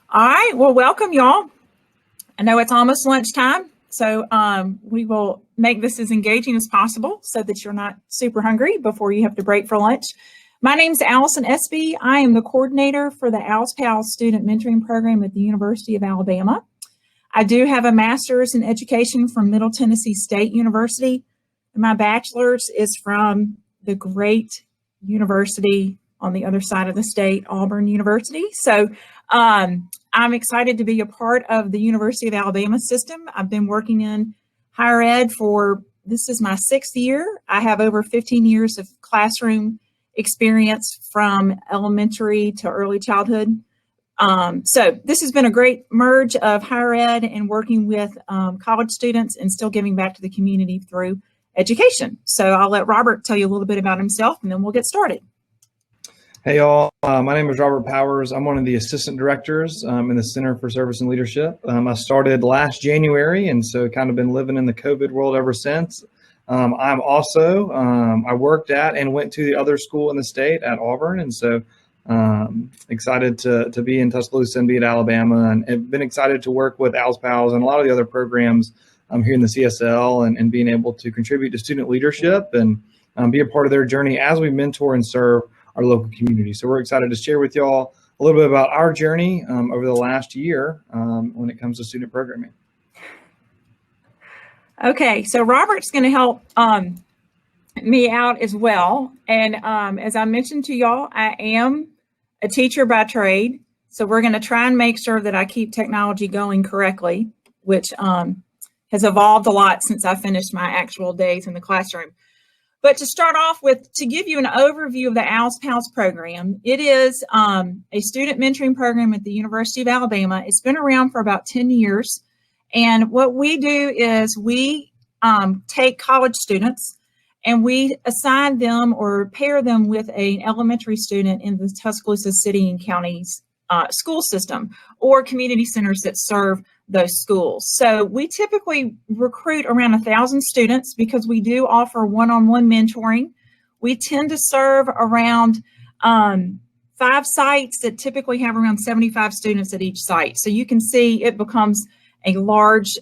All right, well, welcome y'all. I know it's almost lunchtime, so we will make this as engaging as possible so that you're not super hungry before you have to break for lunch. My name is Allison Espy. I am the coordinator for the Als Pals Student Mentoring Program at the University of Alabama. I do have a master's in education from Middle Tennessee State University. And my bachelor's is from the great university on the other side of the state, Auburn University. So I'm excited to be a part of the University of Alabama system. I've been working in higher ed this is my 6th year. I have over 15 years of classroom experience from elementary to early childhood. So this has been a great merge of higher ed and working with college students and still giving back to the community through education. So I'll let Robert tell you a little bit about himself and then we'll get started. Hey y'all, my name is Robert Powers. I'm one of the assistant directors in the Center for Service and Leadership. I started last January and so kind of been living in the COVID world ever since. I'm also, I worked at and went to the other school in the state at Auburn, and so excited to be in Tuscaloosa and be at Alabama, and have been excited to work with Als Pals and a lot of the other programs here in the CSL and being able to contribute to student leadership and be a part of their journey as we mentor and serve our local community. So we're excited to share with y'all a little bit about our journey over the last year when it comes to student programming. Okay, so Robert's going to help me out as well. And as I mentioned to y'all, I am a teacher by trade. So we're going to try and make sure that I keep technology going correctly, which has evolved a lot since I finished my actual days in the classroom. But to start off with, to give you an overview of the Als Pals program, it is a student mentoring program at the University of Alabama. It's been around for about 10 years. And what we do is we take college students and we assign them or pair them with an elementary student in the Tuscaloosa City and County's school system or community centers that serve those schools. So we typically recruit around 1,000 students because we do offer one-on-one mentoring. We tend to serve around 5 sites that typically have around 75 students at each site. So you can see it becomes a large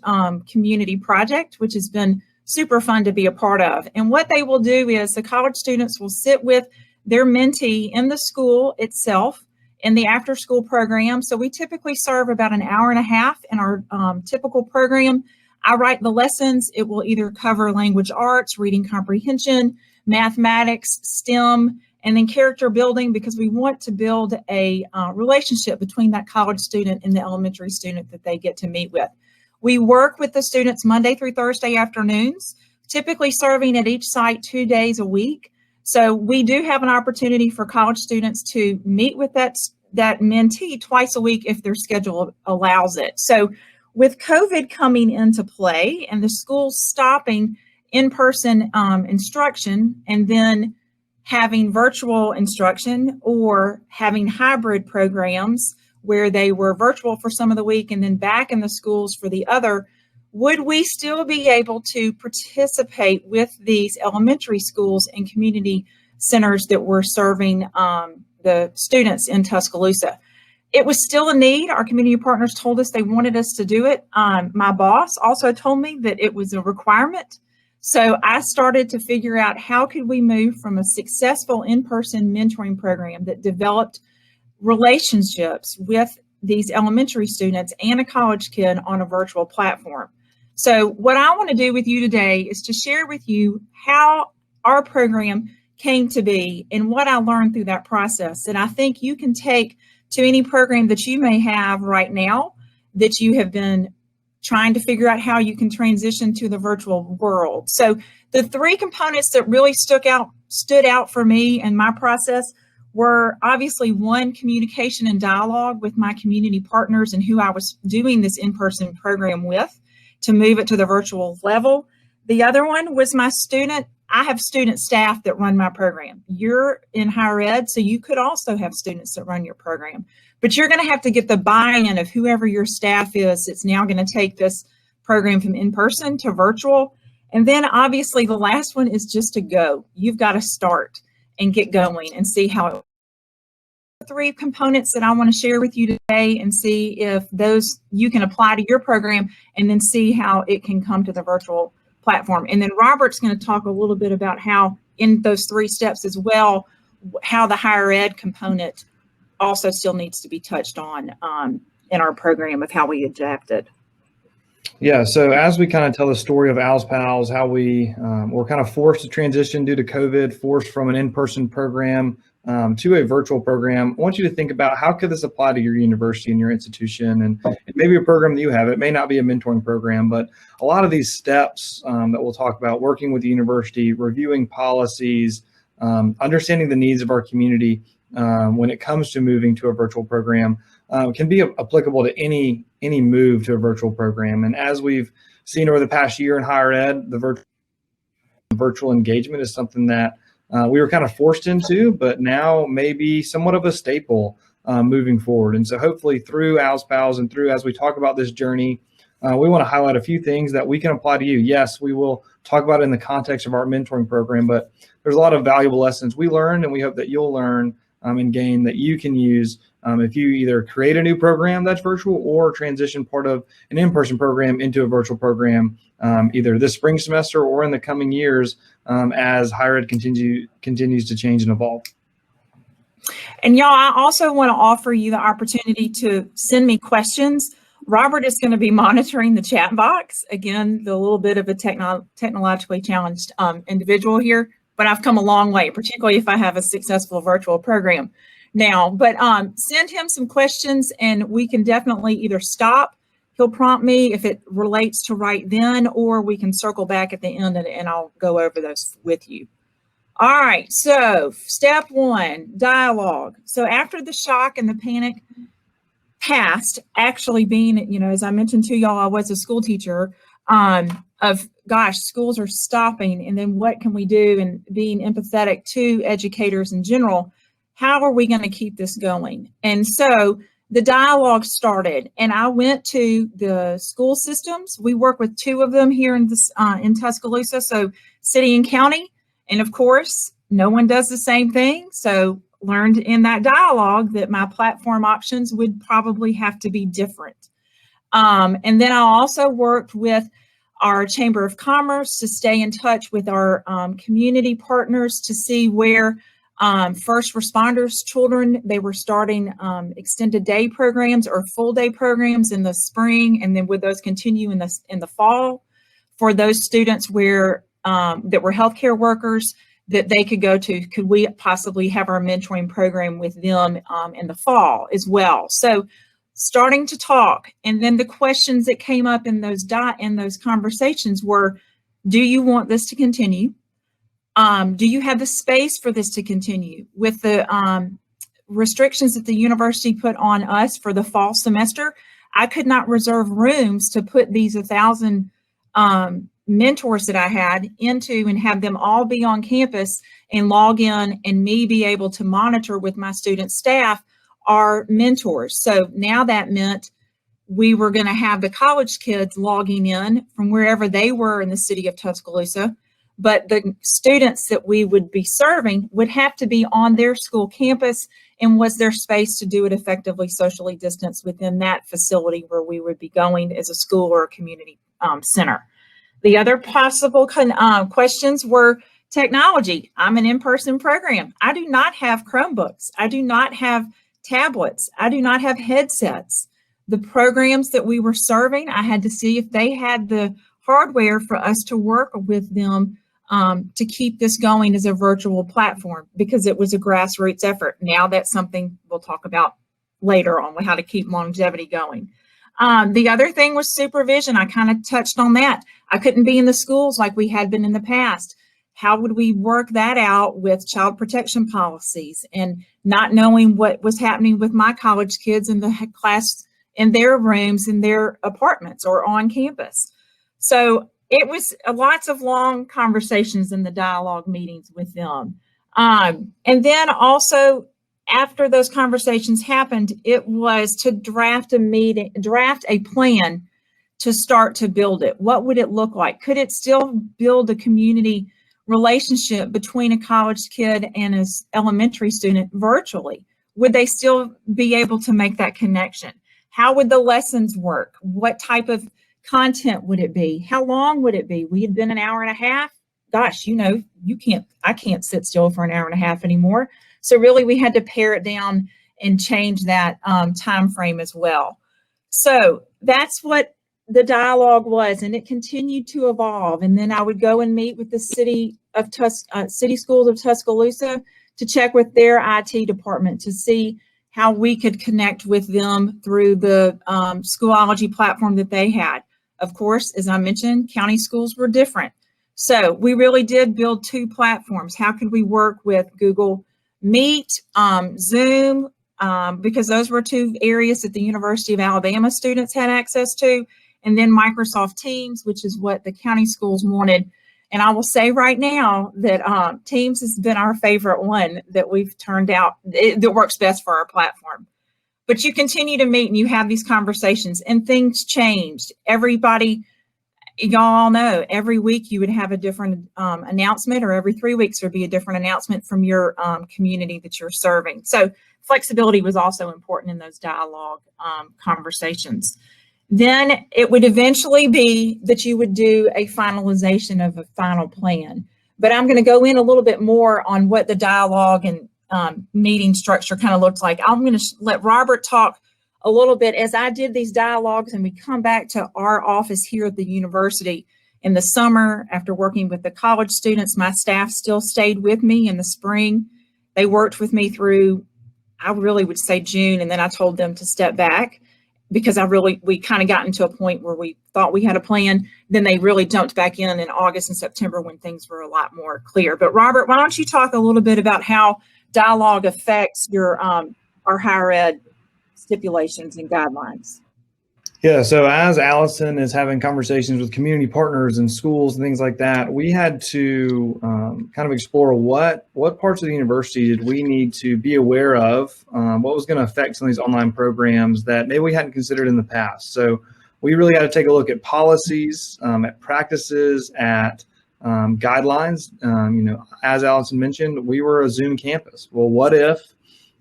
community project, which has been super fun to be a part of. And what they will do is the college students will sit with their mentee in the school itself in the after school program. So we typically serve about an hour and a half in our typical program. I write the lessons. It will either cover language arts, reading comprehension, mathematics, STEM, and then character building, because we want to build a relationship between that college student and the elementary student that they get to meet with. We work with the students Monday through Thursday afternoons, typically serving at each site 2 days a week. So we do have an opportunity for college students to meet with that mentee twice a week if their schedule allows it. So with COVID coming into play and the schools stopping in-person instruction and then having virtual instruction or having hybrid programs where they were virtual for some of the week and then back in the schools for the other, would we still be able to participate with these elementary schools and community centers that were serving the students in Tuscaloosa? It was still a need. Our community partners told us they wanted us to do it. My boss also told me that it was a requirement. So I started to figure out how could we move from a successful in-person mentoring program that developed relationships with these elementary students and a college kid on a virtual platform. So what I want to do with you today is to share with you how our program came to be and what I learned through that process. And I think you can take to any program that you may have right now that you have been trying to figure out how you can transition to the virtual world. So the 3 components that really stood out for me in my process were obviously 1, communication and dialogue with my community partners and who I was doing this in-person program with to move it to the virtual level. The other one was I have student staff that run my program. You're in higher ed, so you could also have students that run your program, but you're going to have to get the buy-in of whoever your staff is that's now going to take this program from in-person to virtual. And then obviously the last one is just to go. You've got to start and get going and see how it 3 components that I want to share with you today and see if those you can apply to your program, and then see how it can come to the virtual platform. And then Robert's going to talk a little bit about how in those 3 steps as well, how the higher ed component also still needs to be touched on in our program of how we adapt it. Yeah, so as we kind of tell the story of Als Pals, how we were kind of forced to transition due to COVID, forced from an in-person program to a virtual program, I want you to think about how could this apply to your university and your institution, and maybe a program that you have. It may not be a mentoring program, but a lot of these steps that we'll talk about, working with the university, reviewing policies, understanding the needs of our community when it comes to moving to a virtual program, can be applicable to any move to a virtual program. And as we've seen over the past year in higher ed, the virtual engagement is something that we were kind of forced into, but now maybe somewhat of a staple moving forward. And so hopefully through Als Pals and through, as we talk about this journey, we want to highlight a few things that we can apply to you. Yes, we will talk about it in the context of our mentoring program, but there's a lot of valuable lessons we learned, and we hope that you'll learn and gain that you can use if you either create a new program that's virtual or transition part of an in-person program into a virtual program, either this spring semester or in the coming years as higher ed continues to change and evolve. And y'all, I also want to offer you the opportunity to send me questions. Robert is going to be monitoring the chat box. Again, the little bit of a technologically challenged individual here, but I've come a long way, particularly if I have a successful virtual program now. But send him some questions and we can definitely either stop. He'll prompt me if it relates to right then, or we can circle back at the end and I'll go over those with you. All right, so step 1, dialogue. So after the shock and the panic passed, actually being, you know, as I mentioned to y'all, I was a school teacher of, gosh, schools are stopping, and then what can we do? And being empathetic to educators in general, how are we going to keep this going? And so the dialogue started, and I went to the school systems. We work with 2 of them here in Tuscaloosa, so city and county. And of course, no one does the same thing. So learned in that dialogue that my platform options would probably have to be different. And then I also worked with our Chamber of Commerce to stay in touch with our community partners to see where first responders children, they were starting extended day programs or full day programs in the spring, and then would those continue in the fall for those students where that were healthcare workers that they could go to. Could we possibly have our mentoring program with them in the fall as well? So starting to talk, and then the questions that came up in those conversations were, do you want this to continue? Do you have the space for this to continue? With the restrictions that the university put on us for the fall semester, I could not reserve rooms to put these 1,000 mentors that I had into and have them all be on campus and log in, and me be able to monitor with my student staff our mentors. So now that meant we were going to have the college kids logging in from wherever they were in the city of Tuscaloosa, but the students that we would be serving would have to be on their school campus, and was there space to do it effectively socially distanced within that facility where we would be going as a school or a community center. The other possible questions were technology. I'm an in-person program. I do not have Chromebooks. I do not have tablets. I do not have headsets. The programs that we were serving, I had to see if they had the hardware for us to work with them to keep this going as a virtual platform, because it was a grassroots effort. Now that's something we'll talk about later on, how to keep longevity going. The other thing was supervision. I kind of touched on that. I couldn't be in the schools like we had been in the past. How would we work that out with child protection policies and not knowing what was happening with my college kids in the class, in their rooms, in their apartments or on campus? So it was lots of long conversations in the dialogue meetings with them. And then also, after those conversations happened, it was to draft a plan to start to build it. What would it look like? Could it still build a community relationship between a college kid and an elementary student virtually? would they still be able to make that connection? How would the lessons work? What type of content would it be? How long would it be? We had been an hour and a half. Gosh, I can't sit still for an hour and a half anymore. So really we had to pare it down and change that time frame as well. So that's what the dialogue was, and it continued to evolve. And then I would go and meet with the city schools of Tuscaloosa to check with their IT department to see how we could connect with them through the Schoology platform that they had. Of course, as I mentioned, county schools were different. So we really did build two platforms. How could we work with Google Meet, Zoom, because those were two areas that the University of Alabama students had access to, and then Microsoft Teams, which is what the county schools wanted. And I will say right now that Teams has been our favorite one that we've turned out, that works best for our platform. But you continue to meet and you have these conversations, and things changed. Everybody, y'all all know, every week you would have a different announcement, or every 3 weeks there'd be a different announcement from your community that you're serving. So flexibility was also important in those dialogue conversations. Then it would eventually be that you would do a finalization of a final plan. But I'm going to go in a little bit more on what the dialogue and meeting structure kind of looks like. I'm going to let Robert talk a little bit as I did these dialogues, and we come back to our office here at the university in the summer after working with the college students. My staff still stayed with me in the spring. They worked with me through, I really would say, June, and then I told them to step back because we kind of got into a point where we thought we had a plan. Then they really jumped back in August and September when things were a lot more clear. But Robert, why don't you talk a little bit about how dialogue affects your our higher ed stipulations and guidelines? Yeah, so as Allison is having conversations with community partners and schools and things like that, we had to kind of explore what parts of the university did we need to be aware of, what was going to affect some of these online programs that maybe we hadn't considered in the past. So we really had to take a look at policies, at practices, at guidelines. As Allison mentioned, we were a Zoom campus. Well, what if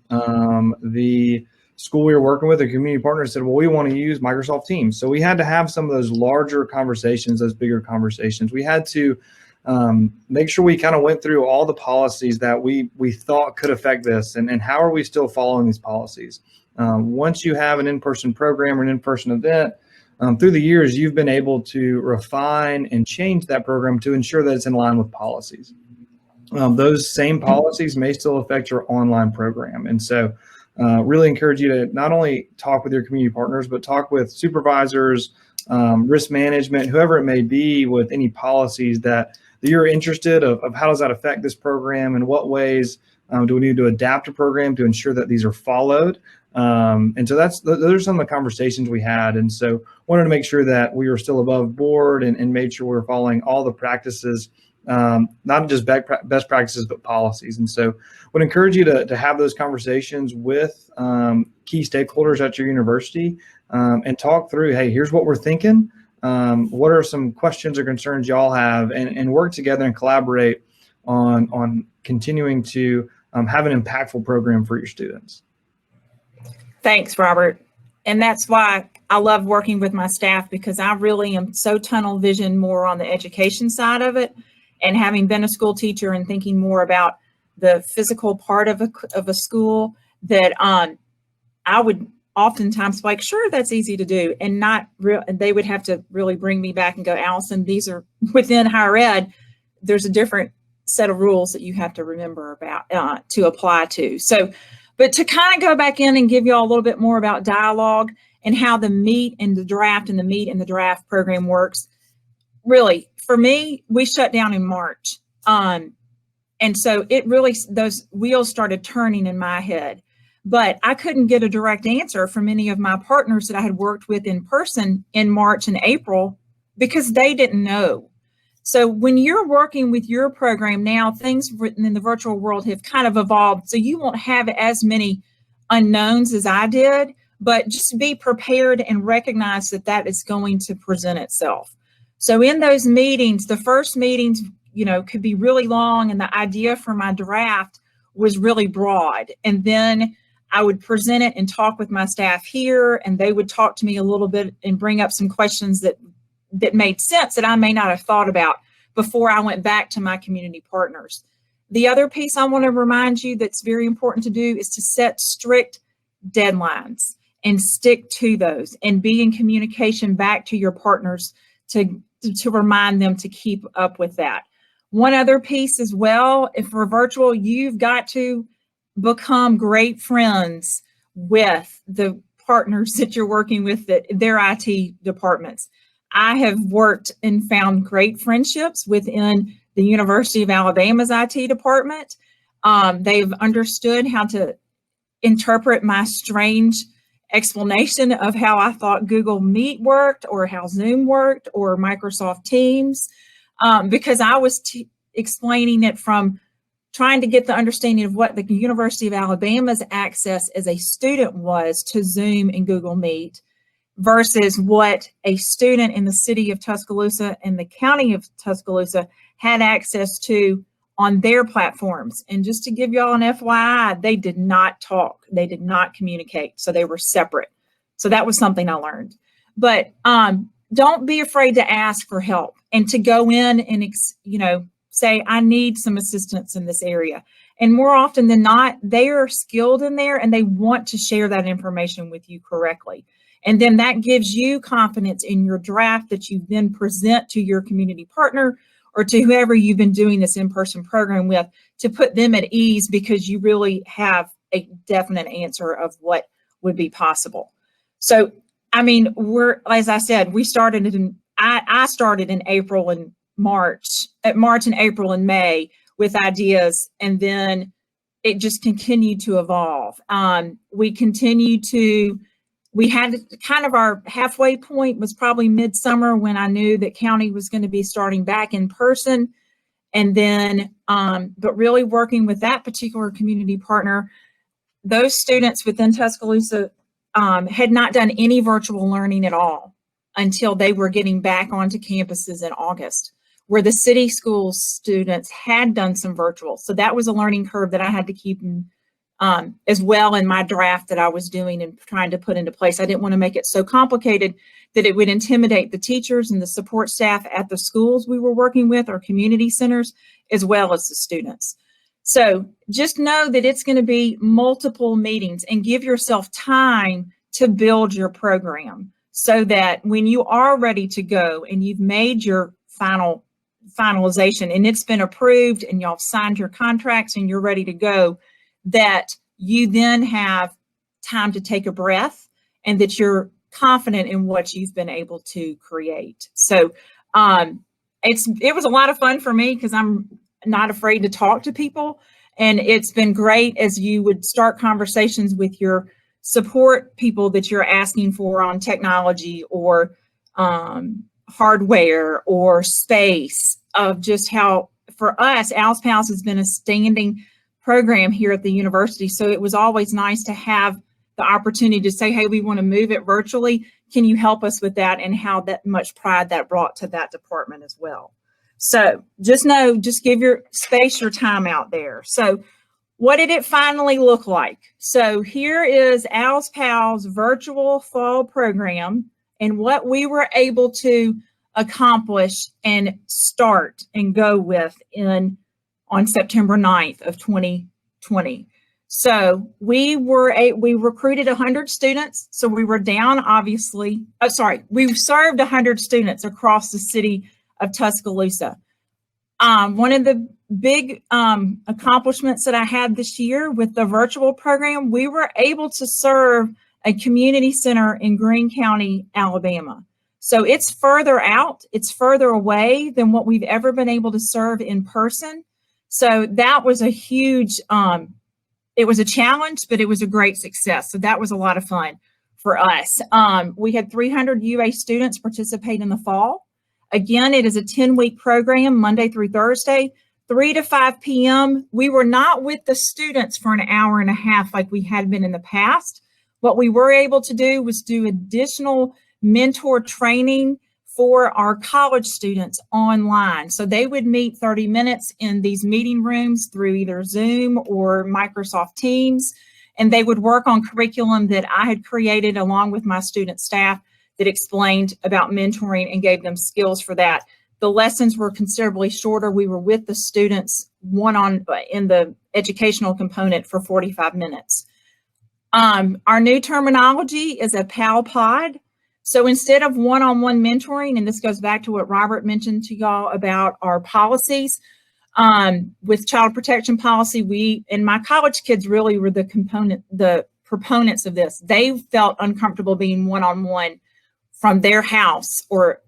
the school we were working with, a community partner, said, well, we want to use Microsoft Teams? So we had to have some of those larger conversations, those bigger conversations. We had to make sure we kind of went through all the policies that we thought could affect this, and how are we still following these policies. Once you have an in-person program or an in-person event, through the years, you've been able to refine and change that program to ensure that it's in line with policies. Those same policies may still affect your online program. And so really encourage you to not only talk with your community partners, but talk with supervisors, risk management, whoever it may be, with any policies that you're interested of how does that affect this program, and what ways do we need to adapt a program to ensure that these are followed. And so those are some of the conversations we had. And so wanted to make sure that we were still above board and made sure we were following all the practices, not just best practices, but policies. And so would encourage you to have those conversations with key stakeholders at your university and talk through, hey, here's what we're thinking. What are some questions or concerns y'all have, and work together and collaborate on continuing to have an impactful program for your students. Thanks, Robert. And that's why I love working with my staff, because I really am so tunnel vision more on the education side of it. And having been a school teacher and thinking more about the physical part of a school, that I would oftentimes be like, sure, that's easy to do, and not real. They would have to really bring me back and go, Allison, these are within higher ed. There's a different set of rules that you have to remember about to apply to. So, but to kind of go back in and give you all a little bit more about dialogue and how the meet and the draft and the meet and the draft program works. Really, for me, we shut down in March. And so it really, those wheels started turning in my head. But I couldn't get a direct answer from any of my partners that I had worked with in person in March and April, because they didn't know. So when you're working with your program now, things in the virtual world have kind of evolved. So you won't have as many unknowns as I did, but just be prepared and recognize that that is going to present itself. So in those meetings, the first meetings, could be really long, and the idea for my draft was really broad. And then I would present it and talk with my staff here, and they would talk to me a little bit and bring up some questions that made sense that I may not have thought about before I went back to my community partners. The other piece I want to remind you that's very important to do is to set strict deadlines and stick to those, and be in communication back to your partners to remind them to keep up with that. One other piece as well, if we're virtual, you've got to become great friends with the partners that you're working with, their IT departments. I have worked and found great friendships within the University of Alabama's IT department. They've understood how to interpret my strange explanation of how I thought Google Meet worked, or how Zoom worked, or Microsoft Teams, because I was explaining it from trying to get the understanding of what the University of Alabama's access as a student was to Zoom and Google Meet versus what a student in the city of Tuscaloosa and the county of Tuscaloosa had access to on their platforms. And just to give y'all an FYI, they did not talk. They did not communicate. So they were separate. So that was something I learned. But don't be afraid to ask for help and to go in and, say, I need some assistance in this area. And more often than not, they are skilled in there and they want to share that information with you correctly. And then that gives you confidence in your draft that you then present to your community partner or to whoever you've been doing this in-person program with, to put them at ease, because you really have a definite answer of what would be possible. So, I mean, as I said, we started I started in April and March and April and May with ideas, and then it just continued to evolve. We had kind of our halfway point was probably midsummer, when I knew that county was going to be starting back in person. And then, but really working with that particular community partner, those students within Tuscaloosa had not done any virtual learning at all until they were getting back onto campuses in August, where the city school students had done some virtual. So that was a learning curve that I had to keep in, as well in my draft that I was doing and trying to put into place. I didn't want to make it so complicated that it would intimidate the teachers and the support staff at the schools we were working with, or community centers, as well as the students. So just know that it's going to be multiple meetings, and give yourself time to build your program so that when you are ready to go and you've made your finalization and it's been approved and y'all signed your contracts and you're ready to go, that you then have time to take a breath and that you're confident in what you've been able to create. So it was a lot of fun for me, because I'm not afraid to talk to people. And it's been great as you would start conversations with your support people that you're asking for on technology or hardware or space, of just how, for us, Als Pals has been a standing program here at the university. So it was always nice to have the opportunity to say, hey, we want to move it virtually. Can you help us with that? And how that much pride that brought to that department as well. So just know, just give your space, your time out there. So what did it finally look like? So here is Als Pals virtual fall program and what we were able to accomplish and start and go with on September 9th of 2020. So we recruited 100 students. So we were down, obviously. We served 100 students across the city of Tuscaloosa. One of the big accomplishments that I had this year with the virtual program, we were able to serve a community center in Greene County, Alabama. So it's further out, it's further away than what we've ever been able to serve in person. So that was a huge, it was a challenge, but it was a great success. So that was a lot of fun for us. We had 300 UA students participate in the fall. Again, it is a 10-week program, Monday through Thursday, 3 to 5 p.m. We were not with the students for an hour and a half like we had been in the past. What we were able to do was do additional mentor training for our college students online. So they would meet 30 minutes in these meeting rooms through either Zoom or Microsoft Teams. and they would work on curriculum that I had created along with my student staff that explained about mentoring and gave them skills for that. The lessons were considerably shorter. We were with the students in the educational component for 45 minutes. Our new terminology is a PAL pod. So instead of one-on-one mentoring, and this goes back to what Robert mentioned to y'all about our policies, with child protection policy, and my college kids really were the proponents of this. They felt uncomfortable being one-on-one from their house or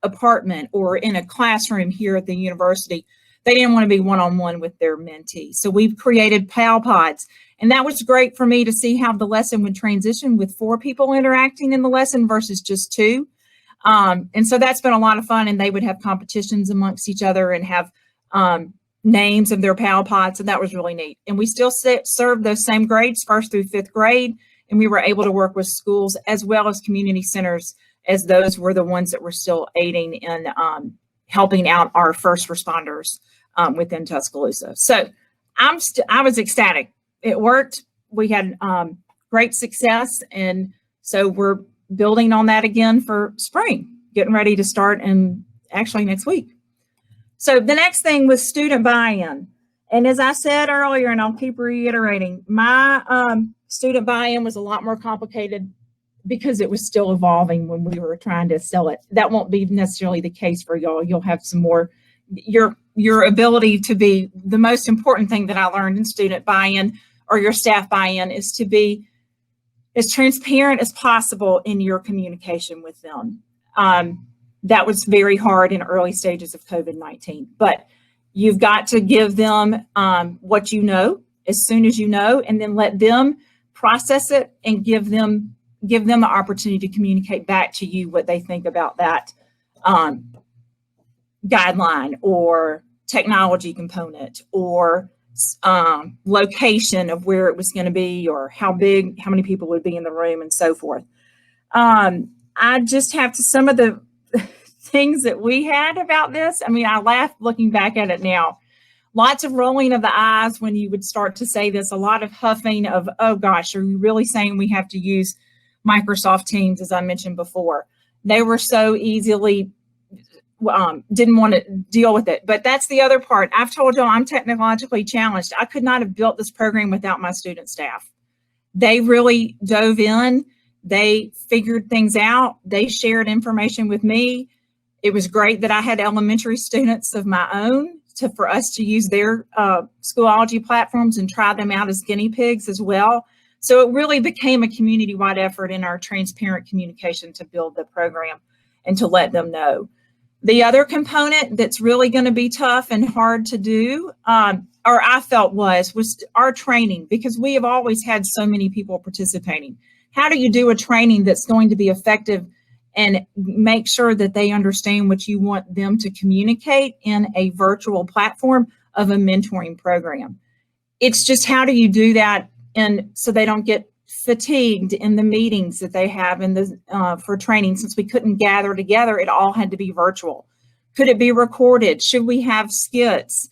apartment or in a classroom here at the university. They didn't want to be one-on-one with their mentee. So we've created PAL pods. And that was great for me to see how the lesson would transition with 4 people interacting in the lesson versus just 2. And so that's been a lot of fun. And they would have competitions amongst each other and have names of their PAL pods. And that was really neat. And we still serve those same grades, 1st through 5th grade. And we were able to work with schools as well as community centers, as those were the ones that were still aiding in helping out our first responders within Tuscaloosa. So I was ecstatic. It worked. We had great success. And so we're building on that again for spring, getting ready to start actually next week. So the next thing was student buy-in. And as I said earlier, and I'll keep reiterating, my student buy-in was a lot more complicated because it was still evolving when we were trying to sell it. That won't be necessarily the case for y'all. You'll have some more, your ability to be, the most important thing that I learned in student buy-in or your staff buy-in is to be as transparent as possible in your communication with them. That was very hard in early stages of COVID-19, but you've got to give them what you know as soon as you know, and then let them process it and give them the opportunity to communicate back to you what they think about that guideline or technology component or location of where it was going to be or how many people would be in the room and so forth. I just have to, some of the things that we had about this, I mean, I laugh looking back at it now. Lots of rolling of the eyes when you would start to say this, a lot of huffing of, oh gosh, are you really saying we have to use Microsoft Teams, as I mentioned before? They were so easily, didn't want to deal with it. But that's the other part. I've told you I'm technologically challenged. I could not have built this program without my student staff. They really dove in. They figured things out. They shared information with me. It was great that I had elementary students of my own for us to use their Schoology platforms and try them out as guinea pigs as well. So it really became a community-wide effort in our transparent communication to build the program and to let them know. The other component that's really going to be tough and hard to do, or I felt was our training, because we have always had so many people participating. How do you do a training that's going to be effective and make sure that they understand what you want them to communicate in a virtual platform of a mentoring program? It's just, how do you do that and so they don't get fatigued in the meetings that they have in the for training? Since we couldn't gather together, it all had to be virtual. Could it be recorded? Should we have skits?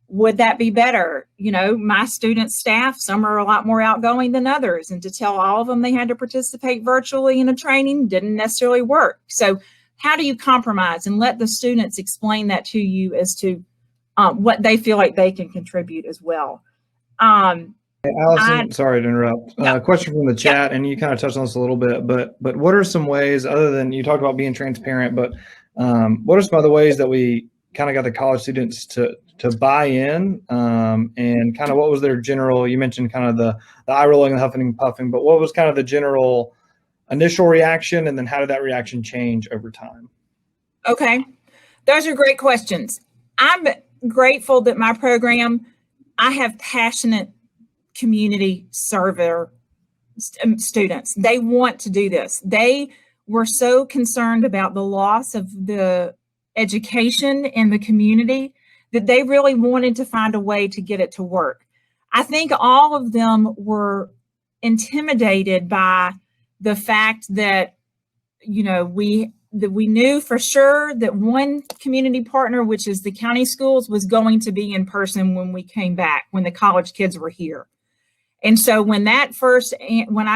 Would that be better? You know, my student staff, some are a lot more outgoing than others, and to tell all of them they had to participate virtually in a training didn't necessarily work. So how do you compromise and let the students explain that to you as to what they feel like they can contribute as well? Allison, sorry to interrupt. Yeah. Question from the chat, and you kind of touched on this a little bit, but what are some ways, other than you talked about being transparent, but what are some other ways that we kind of got the college students to buy in, and kind of what was their general, you mentioned kind of the eye rolling and huffing and puffing, but what was kind of the general initial reaction, and then how did that reaction change over time? Okay, those are great questions. I'm grateful that my program, I have passionate community server students. They want to do this. They were so concerned about the loss of the education in the community that they really wanted to find a way to get it to work. I think all of them were intimidated by the fact that, you know, we knew for sure that one community partner, which is the county schools, was going to be in person when we came back, when the college kids were here. And so when I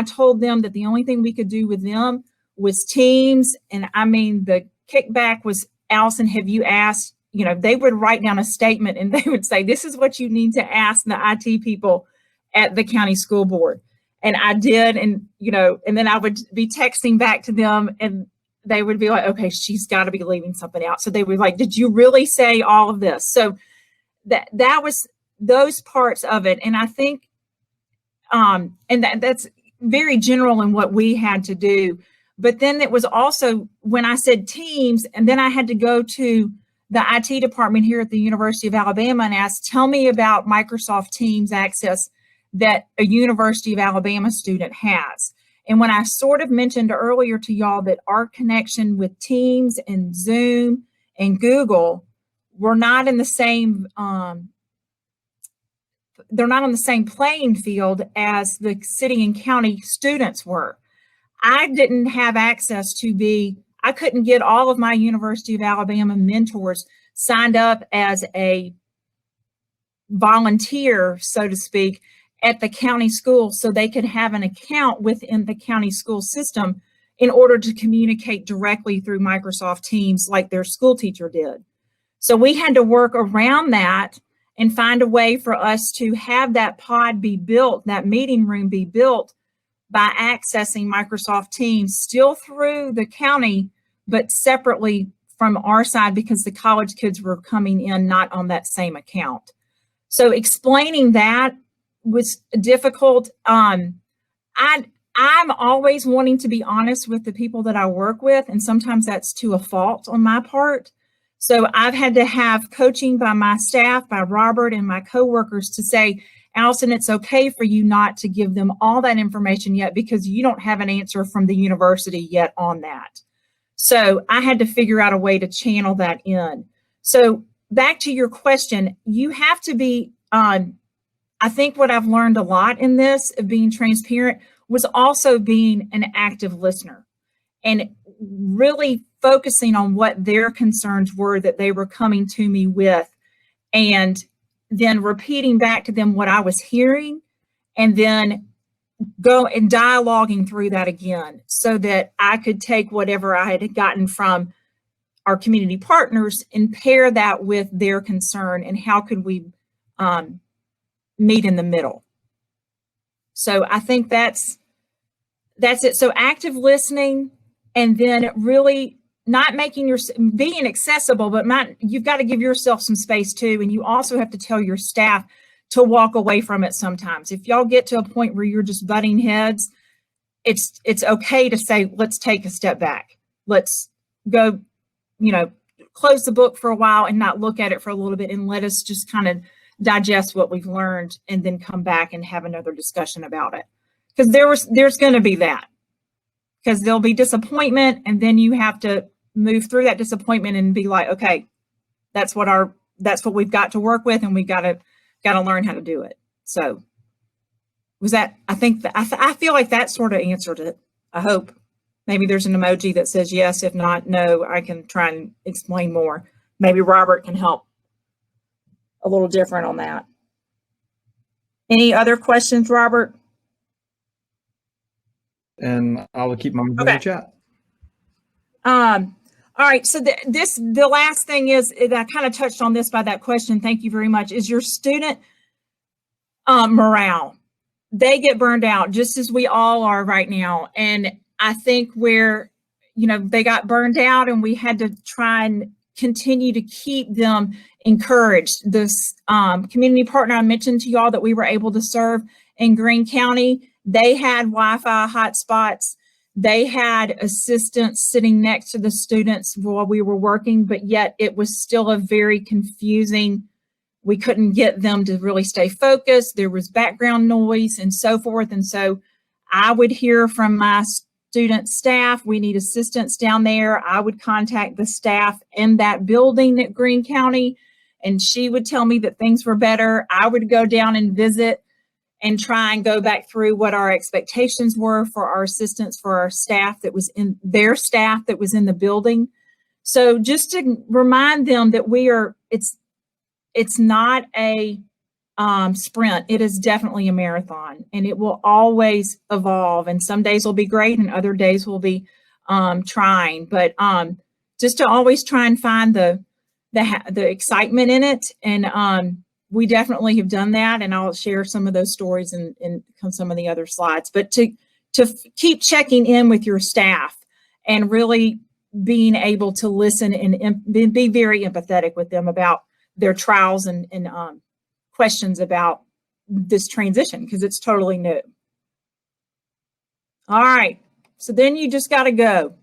told them that the only thing we could do with them was Teams, and I mean, the kickback was, Allison, have you asked, they would write down a statement and they would say, this is what you need to ask the IT people at the county school board. And I did, and then I would be texting back to them, and they would be like, okay, she's got to be leaving something out. So they were like, did you really say all of this? So that was those parts of it. And I think, and that's very general in what we had to do. But then it was also when I said Teams, and then I had to go to the IT department here at the University of Alabama and ask, tell me about Microsoft Teams access that a University of Alabama student has. And when I sort of mentioned earlier to y'all that our connection with Teams and Zoom and Google were not in the same, they're not on the same playing field as the city and county students were. I didn't have access I couldn't get all of my University of Alabama mentors signed up as a volunteer, so to speak, at the county school so they could have an account within the county school system in order to communicate directly through Microsoft Teams like their school teacher did. So we had to work around that and find a way for us to have that pod be built, that meeting room be built by accessing Microsoft Teams still through the county, but separately from our side because the college kids were coming in not on that same account. So explaining that was difficult. I'm always wanting to be honest with the people that I work with, and sometimes that's to a fault on my part. So I've had to have coaching by my staff, by Robert and my coworkers to say, Allison, it's okay for you not to give them all that information yet because you don't have an answer from the university yet on that. So I had to figure out a way to channel that in. So back to your question, you have to be, I think what I've learned a lot in this of being transparent was also being an active listener and really focusing on what their concerns were that they were coming to me with, and then repeating back to them what I was hearing, and then go and dialoguing through that again so that I could take whatever I had gotten from our community partners and pair that with their concern and how could we meet in the middle. So I think that's it. So active listening, and then really not making being accessible, but you've got to give yourself some space too. And you also have to tell your staff to walk away from it sometimes. If y'all get to a point where you're just butting heads, it's okay to say, let's take a step back. Let's go, close the book for a while and not look at it for a little bit, and let us just kind of digest what we've learned and then come back and have another discussion about it. Because there's going to be that. Because there'll be disappointment, and then you have to move through that disappointment and be like, okay, that's what we've got to work with, and we got to learn how to do it. So was that, I think that I feel like that sort of answered it. I hope. Maybe there's an emoji that says yes. If not, no, I can try and explain more. Maybe Robert can help a little different on that. Any other questions, Robert? And I'll keep mine in the chat. All right. So the last thing is, I kind of touched on this by that question. Thank you very much. Is your student morale? They get burned out just as we all are right now. And I think where, they got burned out, and we had to try and continue to keep them encouraged. This community partner I mentioned to y'all that we were able to serve in Greene County, they had Wi-Fi hotspots. They had assistants sitting next to the students while we were working, but yet it was still a very confusing. We couldn't get them to really stay focused. There was background noise and so forth. And so I would hear from my student staff, we need assistance down there. I would contact the staff in that building at Greene County, and she would tell me that things were better. I would go down and visit and try and go back through what our expectations were for our assistants, for our staff that was in their staff that was in the building. So just to remind them that it's not a sprint. It is definitely a marathon, and it will always evolve. And some days will be great, and other days will be trying. But just to always try and find the excitement in it, and we definitely have done that. And I'll share some of those stories in some of the other slides. But to keep checking in with your staff and really being able to listen and be very empathetic with them about their trials and questions about this transition, because it's totally new. All right, so then you just got to go.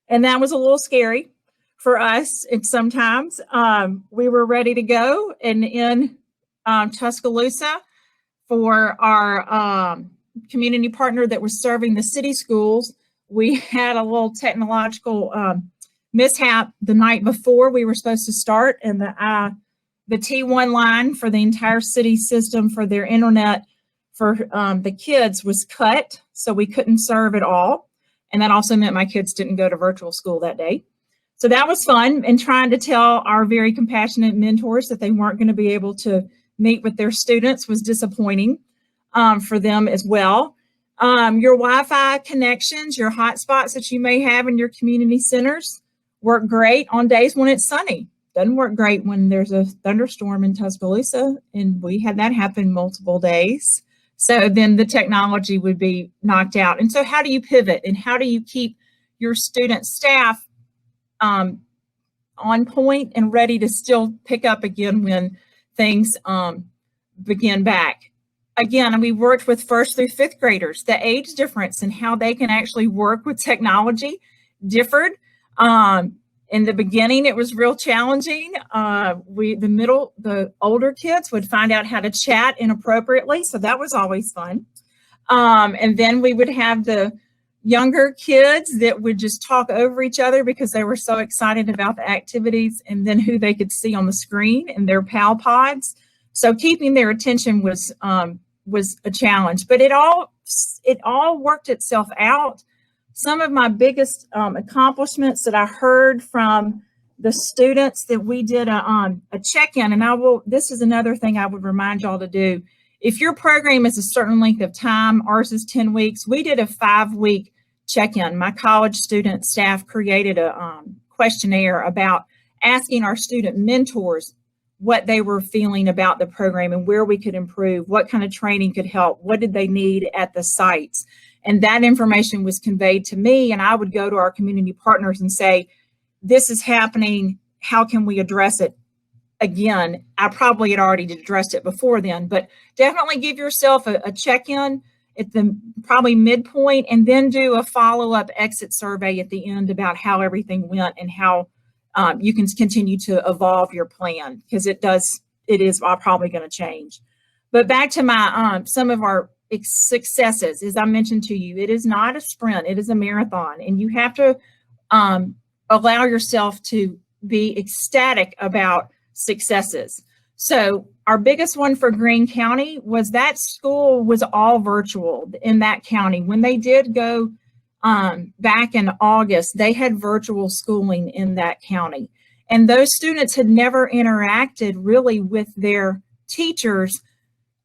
And that was a little scary for us. And sometimes we were ready to go, and in Tuscaloosa for our community partner that was serving the city schools, we had a little technological mishap the night before we were supposed to start, and the T1 line for the entire city system for their internet for the kids was cut, so we couldn't serve at all. And that also meant my kids didn't go to virtual school that day. So that was fun, and trying to tell our very compassionate mentors that they weren't going to be able to meet with their students was disappointing for them as well. Your Wi-Fi connections, your hotspots that you may have in your community centers work great on days when it's sunny. Doesn't work great when there's a thunderstorm in Tuscaloosa, and we had that happen multiple days. So then the technology would be knocked out. And so how do you pivot, and how do you keep your student staff on point and ready to still pick up again when things begin back? Again, we worked with 1st through 5th graders. The age difference and how they can actually work with technology differed. In the beginning, it was real challenging. The older kids would find out how to chat inappropriately, so that was always fun. And then we would have the younger kids that would just talk over each other because they were so excited about the activities and then who they could see on the screen in their PAL pods. So keeping their attention was a challenge, but it all worked itself out. Some of my biggest accomplishments that I heard from the students that we did a check-in, and this is another thing I would remind y'all to do. If your program is a certain length of time, ours is 10 weeks, we did a 5-week check-in. My college student staff created a questionnaire about asking our student mentors what they were feeling about the program and where we could improve, what kind of training could help, what did they need at the sites. And that information was conveyed to me, and I would go to our community partners and say, this is happening, how can we address it? Again, I probably had already addressed it before then, but definitely give yourself a check-in at the probably midpoint, and then do a follow-up exit survey at the end about how everything went and how you can continue to evolve your plan, because it is probably going to change. But back to my some of our successes, as I mentioned to you, it is not a sprint, it is a marathon, and you have to allow yourself to be ecstatic about successes. So our biggest one for Greene County was that school was all virtual in that county. When they did go back in August, they had virtual schooling in that county, and those students had never interacted really with their teachers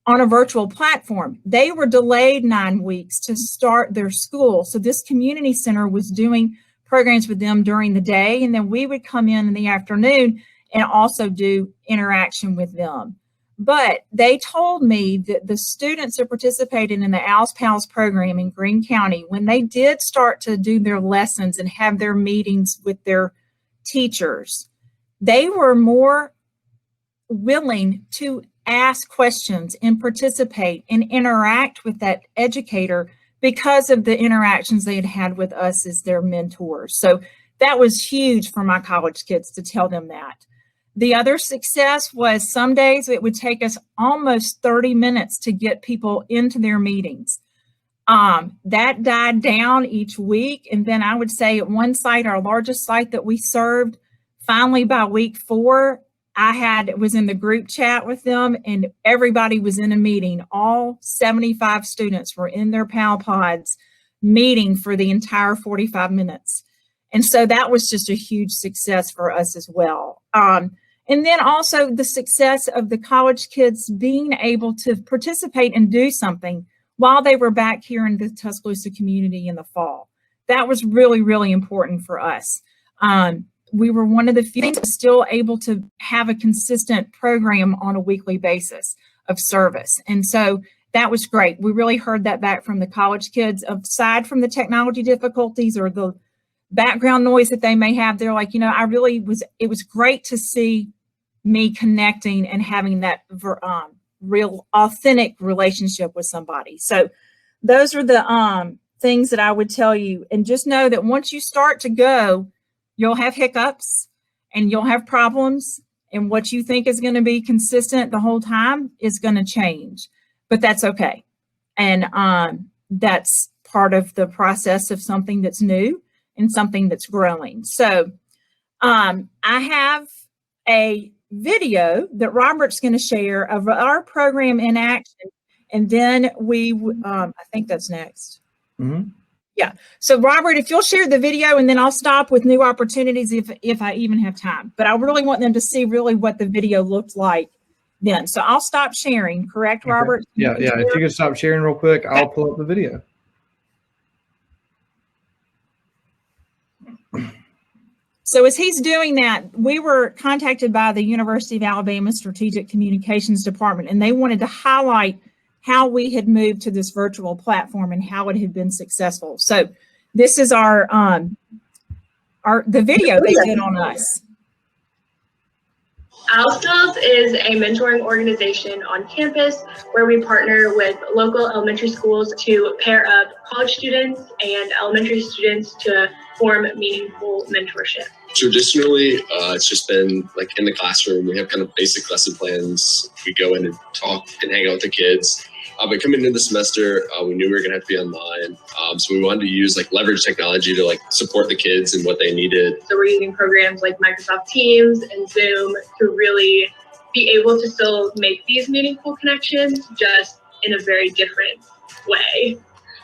on a virtual platform. They were delayed 9 weeks to start their school. So this community center was doing programs with them during the day, and then we would come in the afternoon and also do interaction with them. But they told me that the students that participated in the Als Pals program in Greene County, when they did start to do their lessons and have their meetings with their teachers, they were more willing to ask questions and participate and interact with that educator because of the interactions they had had with us as their mentors. So that was huge for my college kids to tell them that. The other success was some days it would take us almost 30 minutes to get people into their meetings. That died down each week. And then I would say at one site, our largest site that we served, finally by week 4, was in the group chat with them, and everybody was in a meeting. All 75 students were in their PAL pods meeting for the entire 45 minutes. And so that was just a huge success for us as well. And And then also the success of the college kids being able to participate and do something while they were back here in the Tuscaloosa community in the fall. That was really, really important for us. We were one of the few still able to have a consistent program on a weekly basis of service. And so that was great. We really heard that back from the college kids. Aside from the technology difficulties or the background noise that they may have, they're like, it was great to see me connecting and having that real authentic relationship with somebody. So those are the things that I would tell you. And just know that once you start to go, you'll have hiccups and you'll have problems. And what you think is going to be consistent the whole time is going to change. But that's okay. And that's part of the process of something that's new and something that's growing. So I have a video that Robert's going to share of our program in action. And then I think that's next. Mm-hmm. Yeah. So Robert, if you'll share the video, and then I'll stop with new opportunities if I even have time. But I really want them to see really what the video looked like then. So I'll stop sharing, correct, Robert? Okay. Yeah. If you could stop sharing real quick, I'll pull up the video. So as he's doing that, we were contacted by the University of Alabama Strategic Communications Department, and they wanted to highlight how we had moved to this virtual platform and how it had been successful. So this is the video they did on us. Als Pals is a mentoring organization on campus where we partner with local elementary schools to pair up college students and elementary students to form meaningful mentorship. Traditionally, it's just been like in the classroom. We have kind of basic lesson plans. We go in and talk and hang out with the kids. But coming into the semester, we knew we were going to have to be online. So we wanted to leverage technology to support the kids and what they needed. So we're using programs like Microsoft Teams and Zoom to really be able to still make these meaningful connections, just in a very different way.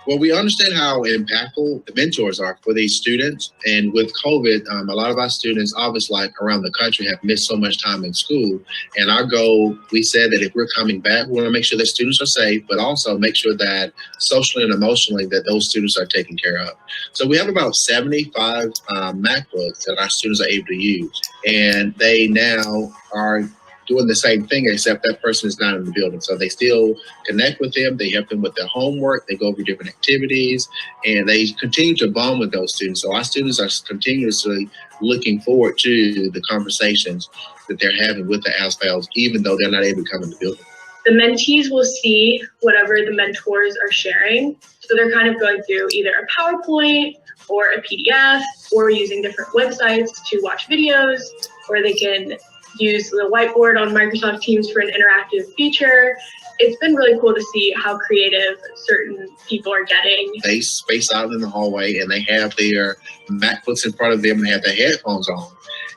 Well, we understand how impactful the mentors are for these students. And with COVID, a lot of our students, obviously, around the country have missed so much time in school. And our goal, we said that if we're coming back, we want to make sure that students are safe, but also make sure that socially and emotionally that those students are taken care of. So we have about 75 MacBooks that our students are able to use. And they now are doing the same thing, except that person is not in the building. So they still connect with them. They help them with their homework. They go over different activities, and they continue to bond with those students. So our students are continuously looking forward to the conversations that they're having with the Als Pals, even though they're not able to come in the building. The mentees will see whatever the mentors are sharing. So they're kind of going through either a PowerPoint or a PDF, or using different websites to watch videos, or they can use the whiteboard on Microsoft Teams for an interactive feature. It's been really cool to see how creative certain people are getting. They space out in the hallway and they have their MacBooks in front of them and have their headphones on,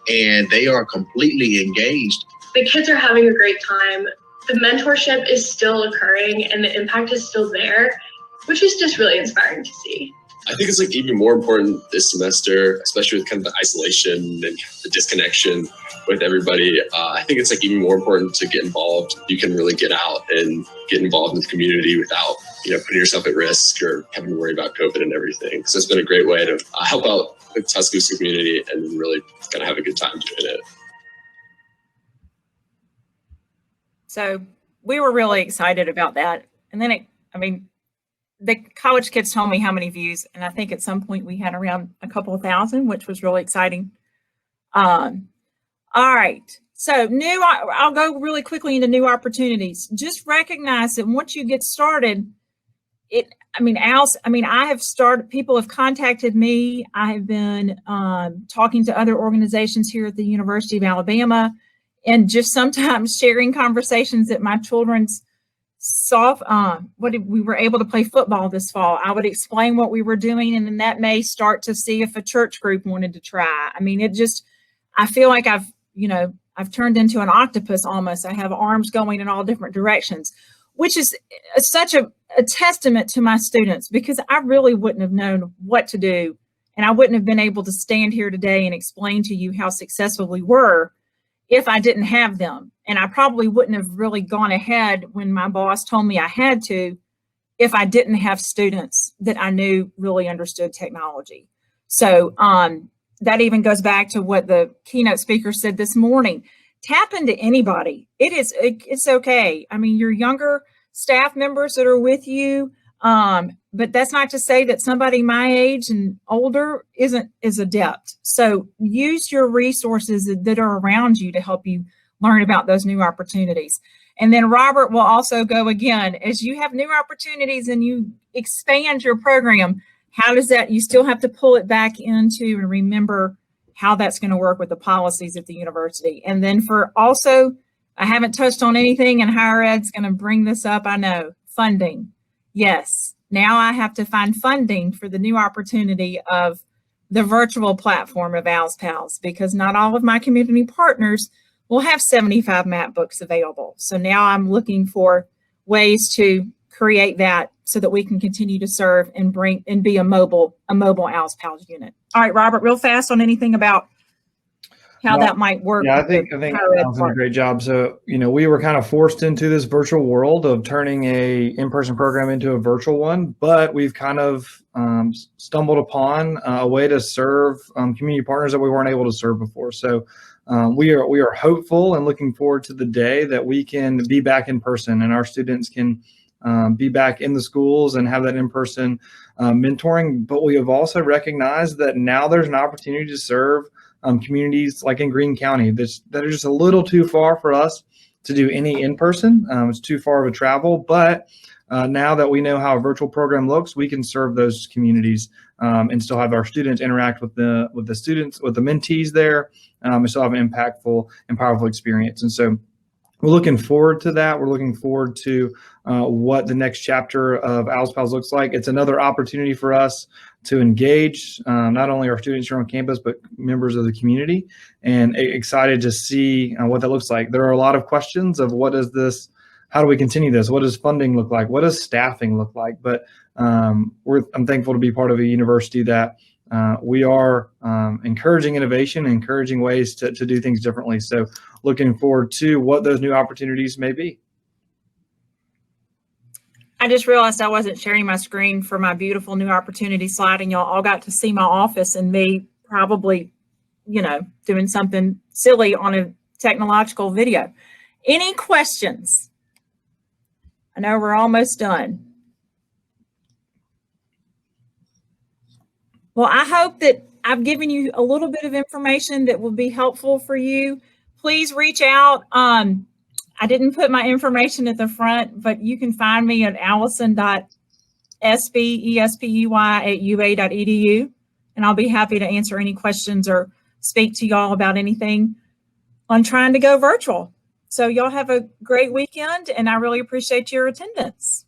and they are completely engaged. The kids are having a great time. The mentorship is still occurring and the impact is still there, which is just really inspiring to see. I think it's even more important this semester, especially with kind of the isolation and the disconnection with everybody. I think it's even more important to get involved. You can really get out and get involved in the community without, putting yourself at risk or having to worry about COVID and everything. So it's been a great way to help out the Tuscaloosa community and really kind of have a good time doing it. So we were really excited about that. And then the college kids told me how many views, and I think at some point we had around a couple of thousand, which was really exciting. All right, so I'll go really quickly into new opportunities. Just recognize that once you get started, I have started, people have contacted me. I have been talking to other organizations here at the University of Alabama, and just sometimes sharing conversations at my children's we were able to play football this fall. I would explain what we were doing, and then that may start to see if a church group wanted to try. I feel like I've turned into an octopus almost. I have arms going in all different directions, which is such a testament to my students, because I really wouldn't have known what to do, and I wouldn't have been able to stand here today and explain to you how successful we were if I didn't have them. And I probably wouldn't have really gone ahead when my boss told me I had to if I didn't have students that I knew really understood technology. So that even goes back to what the keynote speaker said this morning. Tap into anybody. It's okay. I mean, your younger staff members that are with you, but that's not to say that somebody my age and older is adept. So use your resources that are around you to help you learn about those new opportunities. And then Robert will also go again, as you have new opportunities and you expand your program, how does that, you still have to pull it back into and remember how that's going to work with the policies at the university. And then for also, I haven't touched on anything, and higher ed's going to bring this up, I know, funding. Yes, now I have to find funding for the new opportunity of the virtual platform of Als Pals, because not all of my community partners will have 75 map books available. So now I'm looking for ways to create that so that we can continue to serve and be a mobile Als Pals unit. All right, Robert, real fast on anything about how that might work. Yeah, I think Al's done a great job. So, we were kind of forced into this virtual world of turning a in-person program into a virtual one, but we've kind of stumbled upon a way to serve community partners that we weren't able to serve before. So we are hopeful and looking forward to the day that we can be back in person and our students can be back in the schools and have that in-person mentoring. But we have also recognized that now there's an opportunity to serve communities like in Greene County that are just a little too far for us to do any in-person. It's too far of a travel, but now that we know how a virtual program looks, we can serve those communities and still have our students interact with the students, with the mentees there, and still have an impactful and powerful experience. And so we're looking forward to that. We're looking forward to what the next chapter of Als Pals looks like. It's another opportunity for us to engage not only our students here on campus, but members of the community, and excited to see what that looks like. There are a lot of questions of how do we continue this? What does funding look like? What does staffing look like? But I'm thankful to be part of a university that we are encouraging innovation, encouraging ways to do things differently. So looking forward to what those new opportunities may be. I just realized I wasn't sharing my screen for my beautiful new opportunity slide, and y'all all got to see my office and me probably, doing something silly on a technological video. Any questions? I know we're almost done. Well, I hope that I've given you a little bit of information that will be helpful for you. Please reach out. I didn't put my information at the front, but you can find me at allison.espey@ua.edu, and I'll be happy to answer any questions or speak to y'all about anything on trying to go virtual. So y'all have a great weekend, and I really appreciate your attendance.